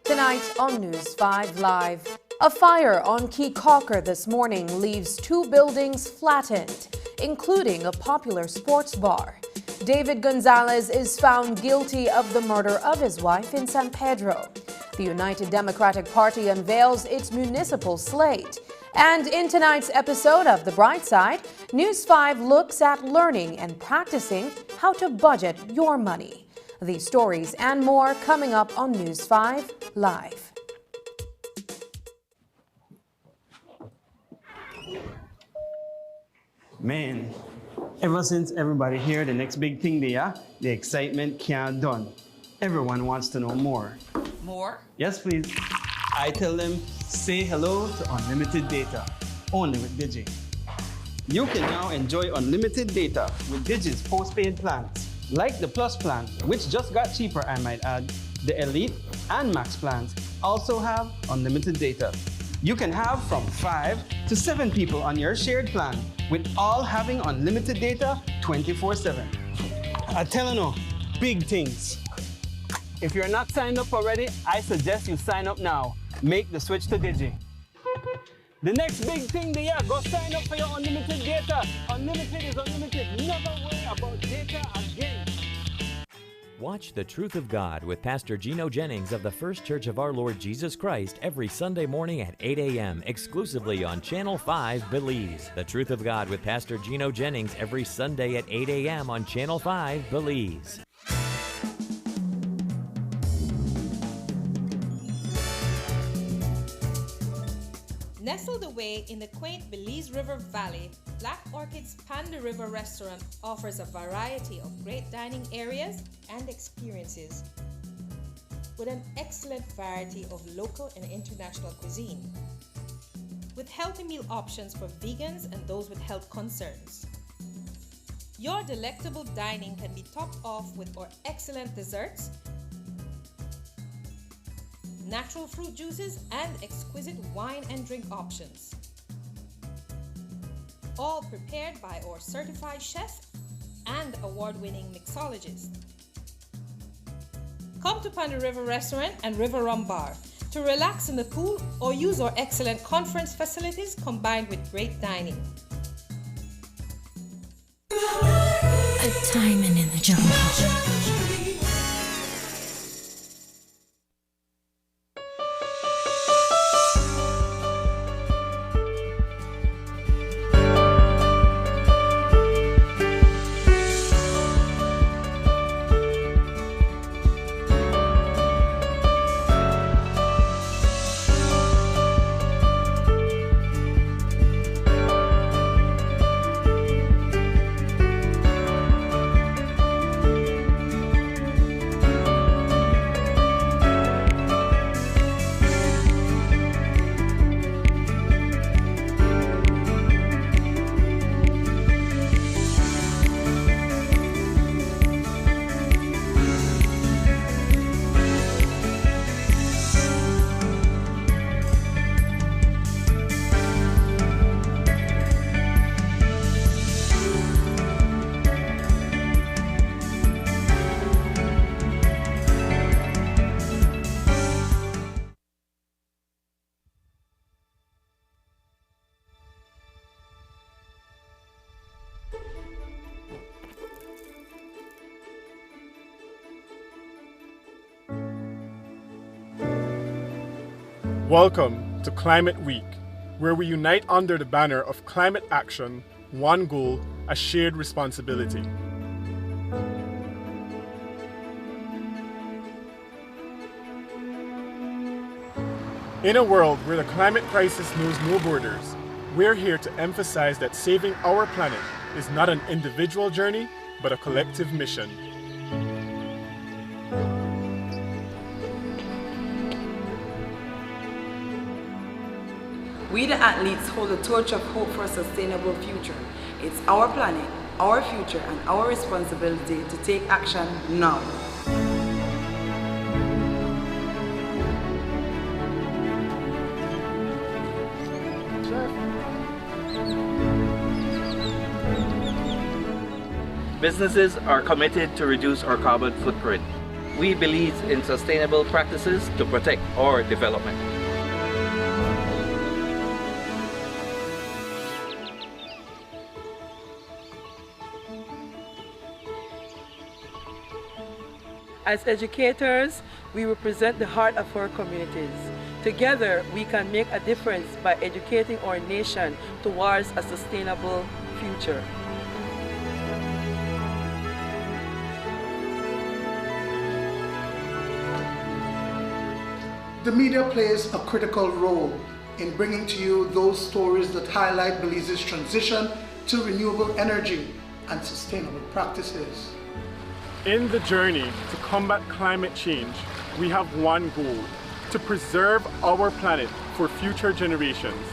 Tonight on News 5 Live, a fire on Kecker this morning leaves 2 buildings flattened, including a popular sports bar. David Gonzalez is found guilty of the murder of his wife in San Pedro. The United Democratic Party unveils its municipal slate. And in tonight's episode of The Bright Side, News 5 looks at learning and practicing how to budget your money. These stories and more coming up on News 5 Live. Man, ever since everybody here, the next big thing there, the excitement can't done. Everyone wants to know more. More? Yes, please. I tell them, say hello to unlimited data, only with Digi. You can now enjoy unlimited data with Digi's postpaid plans, like the Plus plan, which just got cheaper, I might add. The Elite and Max plans also have unlimited data. You can have from 5 to 7 people on your shared plan, with all having unlimited data 24/7. I tell you no, big things. If you're not signed up already, I suggest you sign up now. Make the switch to Digi. The next big thing there, go sign up for your unlimited data. Unlimited is unlimited. Never worry about data again. Watch The Truth of God with Pastor Gino Jennings of the First Church of Our Lord Jesus Christ every Sunday morning at 8 a.m. exclusively on Channel 5 Belize. The Truth of God with Pastor Gino Jennings every Sunday at 8 a.m. on Channel 5 Belize. Nestled away in the quaint Belize River Valley, Black Orchid's Panda River restaurant offers a variety of great dining areas and experiences with an excellent variety of local and international cuisine, with healthy meal options for vegans and those with health concerns. Your delectable dining can be topped off with our excellent desserts, natural fruit juices, and exquisite wine and drink options. All prepared by our certified chef and award-winning mixologist. Come to Panda River Restaurant and River Rum Bar to relax in the pool or use our excellent conference facilities combined with great dining. A diamond in the jungle. Welcome to Climate Week, where we unite under the banner of climate action, one goal, a shared responsibility. In a world where the climate crisis knows no borders, we're here to emphasize that saving our planet is not an individual journey, but a collective mission. We the athletes hold the torch of hope for a sustainable future. It's our planet, our future, and our responsibility to take action now. Businesses are committed to reduce our carbon footprint. We believe in sustainable practices to protect our development. As educators, we represent the heart of our communities. Together, we can make a difference by educating our nation towards a sustainable future. The media plays a critical role in bringing to you those stories that highlight Belize's transition to renewable energy and sustainable practices. In the journey to combat climate change, we have one goal: to preserve our planet for future generations.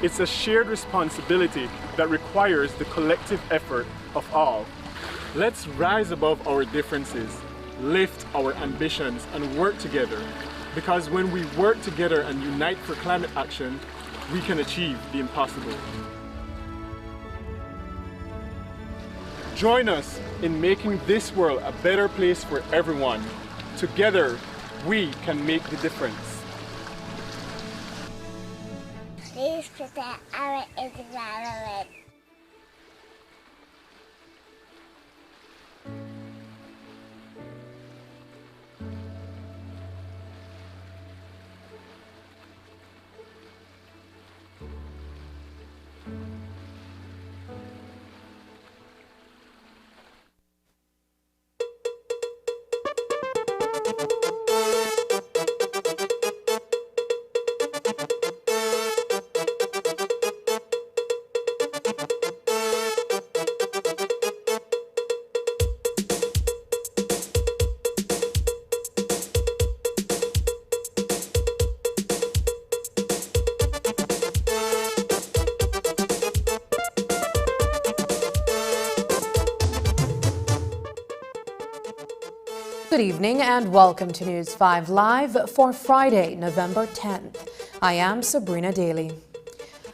It's a shared responsibility that requires the collective effort of all. Let's rise above our differences, lift our ambitions, and work together. Because when we work together and unite for climate action, we can achieve the impossible. Join us in making this world a better place for everyone. Together, we can make the difference. Please protect our environment. Good evening and welcome to News 5 Live for Friday, November 10th. I am Sabrina Daly.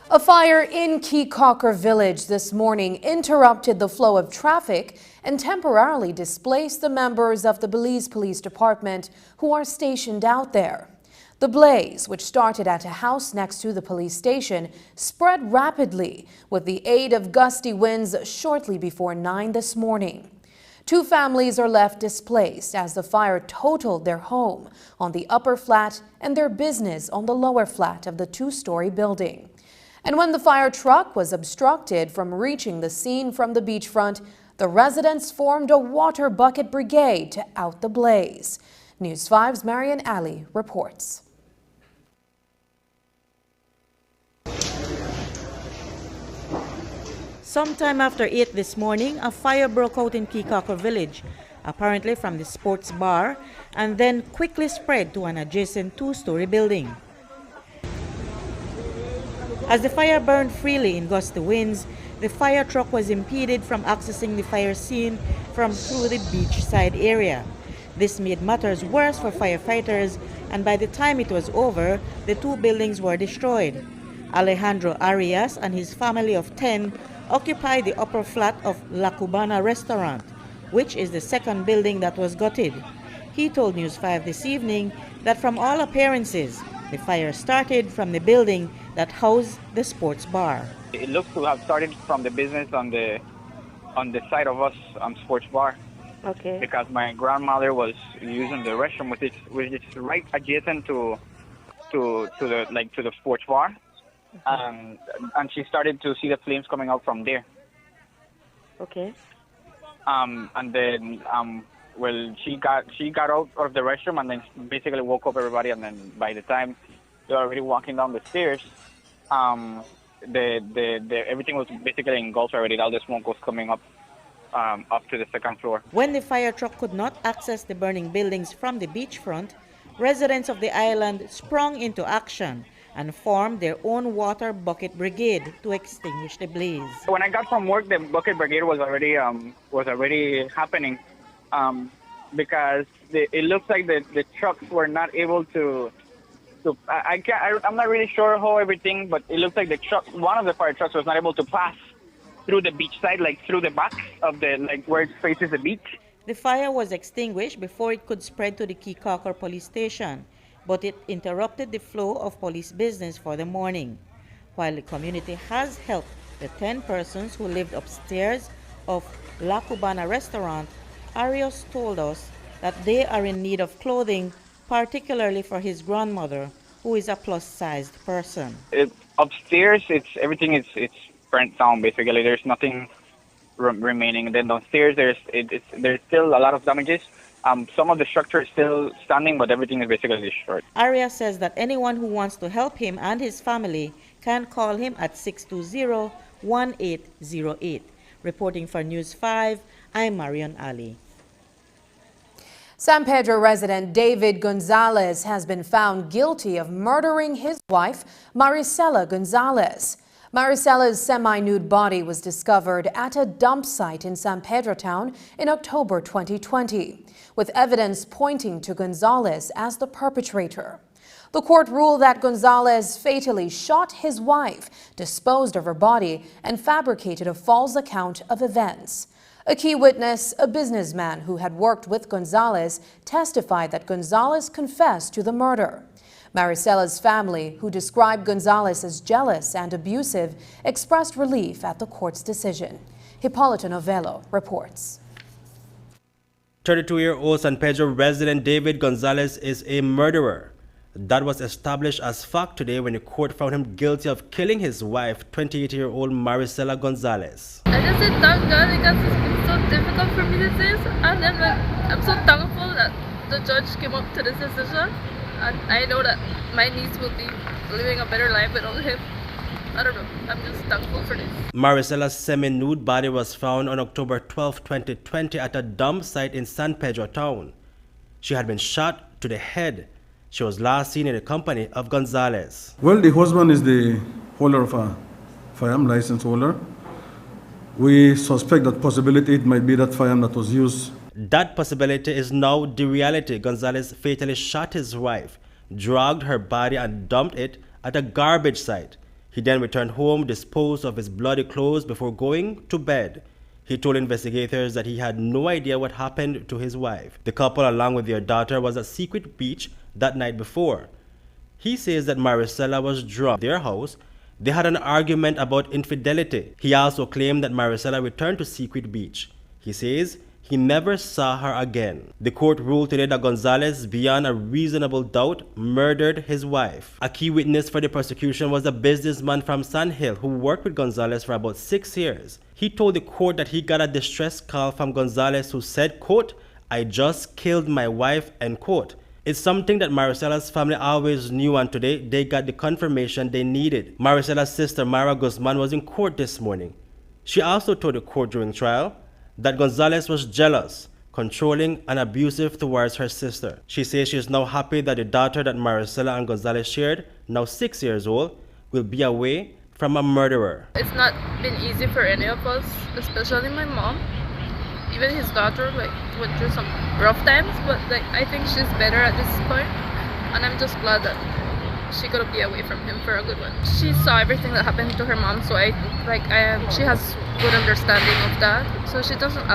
A fire in Kecker village this morning interrupted the flow of traffic and temporarily displace the members of the Belize Police Department who are stationed out there. The blaze, which started at a house next to the police station, spread rapidly with the aid of gusty winds shortly before 9 this morning. 2 families are left displaced as the fire totaled their home on the upper flat and their business on the lower flat of the 2-story building. And when the fire truck was obstructed from reaching the scene from the beachfront, the residents formed a water bucket brigade to out the blaze. News 5's Marian Ali reports. Sometime after 8 this morning, a fire broke out in Kecker village, apparently from the sports bar, and then quickly spread to an adjacent 2-story building. As the fire burned freely in gusty winds, the fire truck was impeded from accessing the fire scene from through the beachside area. This made matters worse for firefighters, and by the time it was over, the 2 buildings were destroyed. Alejandro Arias and his family of 10 occupy the upper flat of La Cubana restaurant, which is the 2nd building that was gutted. He told News 5 this evening that from all appearances, the fire started from the building that housed the sports bar. It looks to have started from the business on the side of us sports bar. Okay. Because my grandmother was using the restroom, which is right adjacent to the sports bar. And she started to see the flames coming out from there. Okay. And then she got out of the restroom and then basically woke up everybody. And then by the time they were already walking down the stairs, everything was basically engulfed already. All the smoke was coming up to the 2nd floor. When the fire truck could not access the burning buildings from the beachfront, residents of the island sprung into action and formed their own water bucket brigade to extinguish the blaze. When I got from work, the bucket brigade was already happening because it looks like the trucks were not able to. I'm not really sure how everything, but it looks like one of the fire trucks was not able to pass through the beach side, like through the back of where it faces the beach. The fire was extinguished before it could spread to the Kecker police station, but it interrupted the flow of police business for the morning. While the community has helped the 10 persons who lived upstairs of La Cubana restaurant, Arias told us that they are in need of clothing, particularly for his grandmother, who is a plus-sized person. Upstairs, everything is burnt down. Basically, there's nothing remaining. And then downstairs, there's still a lot of damages. Some of the structure is still standing, but everything is basically destroyed. Arias says that anyone who wants to help him and his family can call him at 620-1808. Reporting for News 5, I'm Marian Ali. San Pedro resident David Gonzalez has been found guilty of murdering his wife, Maricela Gonzalez. Maricela's semi-nude body was discovered at a dump site in San Pedro town in October 2020, with evidence pointing to Gonzalez as the perpetrator. The court ruled that Gonzalez fatally shot his wife, disposed of her body, and fabricated a false account of events. A key witness, a businessman who had worked with Gonzalez, testified that Gonzalez confessed to the murder. Maricela's family, who described Gonzalez as jealous and abusive, expressed relief at the court's decision. Hipólito Novello reports. 32-year-old San Pedro resident David Gonzalez is a murderer. That was established as fact today when the court found him guilty of killing his wife, 28-year-old Maricela Gonzalez. I just said thank God because it's been so difficult for me to say this, and then I'm so thankful that the judge came up to this decision. And I know that my niece will be living a better life without him. I don't know. I'm just thankful for this. Maricela's semi-nude body was found on October 12, 2020 at a dump site in San Pedro town. She had been shot to the head. She was last seen in the company of Gonzalez. Well, the husband is the holder of a firearm license holder. We suspect that possibility it might be that firearm that was used. That possibility is now the reality. Gonzalez fatally shot his wife, dragged her body and dumped it at a garbage site. He then returned home, disposed of his bloody clothes before going to bed. He told investigators that he had no idea what happened to his wife. The couple, along with their daughter, was at Secret Beach that night before. He says that Maricela was drunk at their house. They had an argument about infidelity. He also claimed that Maricela returned to Secret Beach. He says he never saw her again. The court ruled today that Gonzalez, beyond a reasonable doubt, murdered his wife. A key witness for the prosecution was a businessman from Sand Hill who worked with Gonzalez for about 6 years. He told the court that he got a distress call from Gonzalez who said, quote, "I just killed my wife," end quote. It's something that Maricela's family always knew, and today they got the confirmation they needed. Maricela's sister, Mara Guzman, was in court this morning. She also told the court during trial that Gonzalez was jealous, controlling, and abusive towards her sister. She says she is now happy that the daughter that Maricela and Gonzalez shared, now 6 years old, will be away from a murderer. It's not been easy for any of us, especially my mom. Even his daughter went through some rough times, but I think she's better at this point, and I'm just glad that she could be away from him for a good one. She saw everything that happened to her mom, so she has good understanding of that, so she doesn't